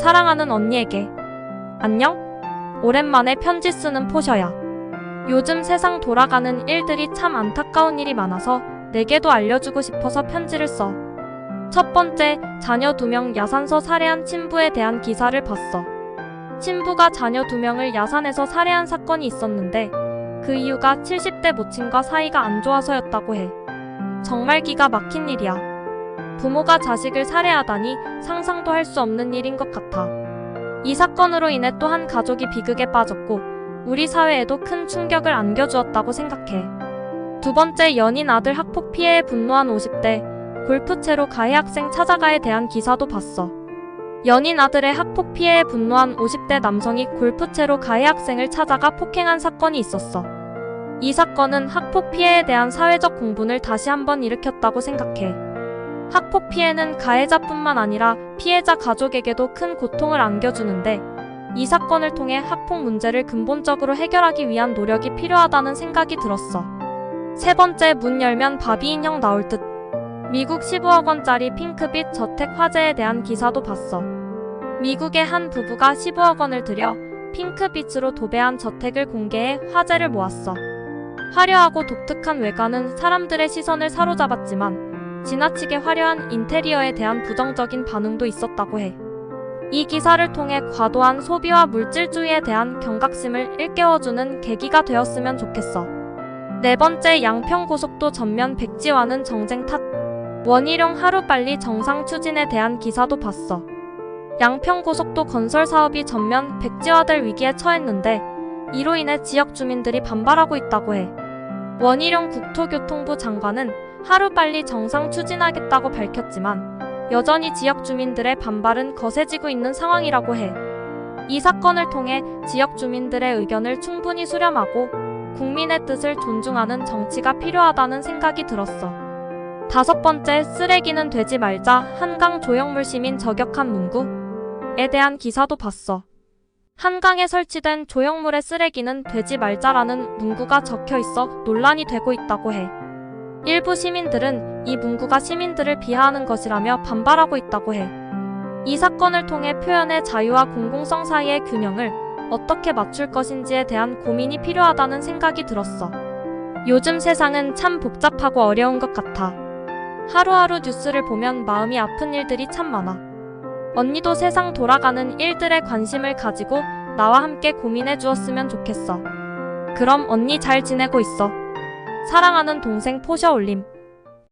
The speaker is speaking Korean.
사랑하는 언니에게. 안녕? 오랜만에 편지 쓰는 포셔야. 요즘 세상 돌아가는 일들이 참 안타까운 일이 많아서 내게도 알려주고 싶어서 편지를 써. 첫 번째, 자녀 2명 야산서 살해한 친부에 대한 기사를 봤어. 친부가 자녀 2명을 야산에서 살해한 사건이 있었는데 그 이유가 70대 모친과 사이가 안 좋아서였다고 해. 정말 기가 막힌 일이야. 부모가 자식을 살해하다니 상상도 할 수 없는 일인 것 같아. 이 사건으로 인해 또 한 가족이 비극에 빠졌고 우리 사회에도 큰 충격을 안겨주었다고 생각해. 두 번째, 연인 아들 학폭 피해에 분노한 50대 골프채로 가해 학생 찾아가에 대한 기사도 봤어. 연인 아들의 학폭 피해에 분노한 50대 남성이 골프채로 가해 학생을 찾아가 폭행한 사건이 있었어. 이 사건은 학폭 피해에 대한 사회적 공분을 다시 한번 일으켰다고 생각해. 학폭 피해는 가해자뿐만 아니라 피해자 가족에게도 큰 고통을 안겨주는데 이 사건을 통해 학폭 문제를 근본적으로 해결하기 위한 노력이 필요하다는 생각이 들었어. 세 번째, 문 열면 바비 인형 나올 듯. 미국 15억 원짜리 핑크빛 저택 화재에 대한 기사도 봤어. 미국의 한 부부가 15억 원을 들여 핑크빛으로 도배한 저택을 공개해 화제를 모았어. 화려하고 독특한 외관은 사람들의 시선을 사로잡았지만 지나치게 화려한 인테리어에 대한 부정적인 반응도 있었다고 해. 이 기사를 통해 과도한 소비와 물질주의에 대한 경각심을 일깨워주는 계기가 되었으면 좋겠어. 네 번째, 양평고속도 전면 백지화는 정쟁 탓. 원희룡 하루빨리 정상 추진에 대한 기사도 봤어. 양평고속도 건설 사업이 전면 백지화될 위기에 처했는데 이로 인해 지역 주민들이 반발하고 있다고 해. 원희룡 국토교통부 장관은 하루빨리 정상 추진하겠다고 밝혔지만 여전히 지역 주민들의 반발은 거세지고 있는 상황이라고 해. 이 사건을 통해 지역 주민들의 의견을 충분히 수렴하고 국민의 뜻을 존중하는 정치가 필요하다는 생각이 들었어. 다섯 번째, 쓰레기는 되지 말자 한강 조형물 시민 저격한 문구에 대한 기사도 봤어. 한강에 설치된 조형물의 쓰레기는 되지 말자라는 문구가 적혀 있어 논란이 되고 있다고 해. 일부 시민들은 이 문구가 시민들을 비하하는 것이라며 반발하고 있다고 해. 이 사건을 통해 표현의 자유와 공공성 사이의 균형을 어떻게 맞출 것인지에 대한 고민이 필요하다는 생각이 들었어. 요즘 세상은 참 복잡하고 어려운 것 같아. 하루하루 뉴스를 보면 마음이 아픈 일들이 참 많아. 언니도 세상 돌아가는 일들에 관심을 가지고 나와 함께 고민해 주었으면 좋겠어. 그럼 언니 잘 지내고 있어. 사랑하는 동생 포셔 올림.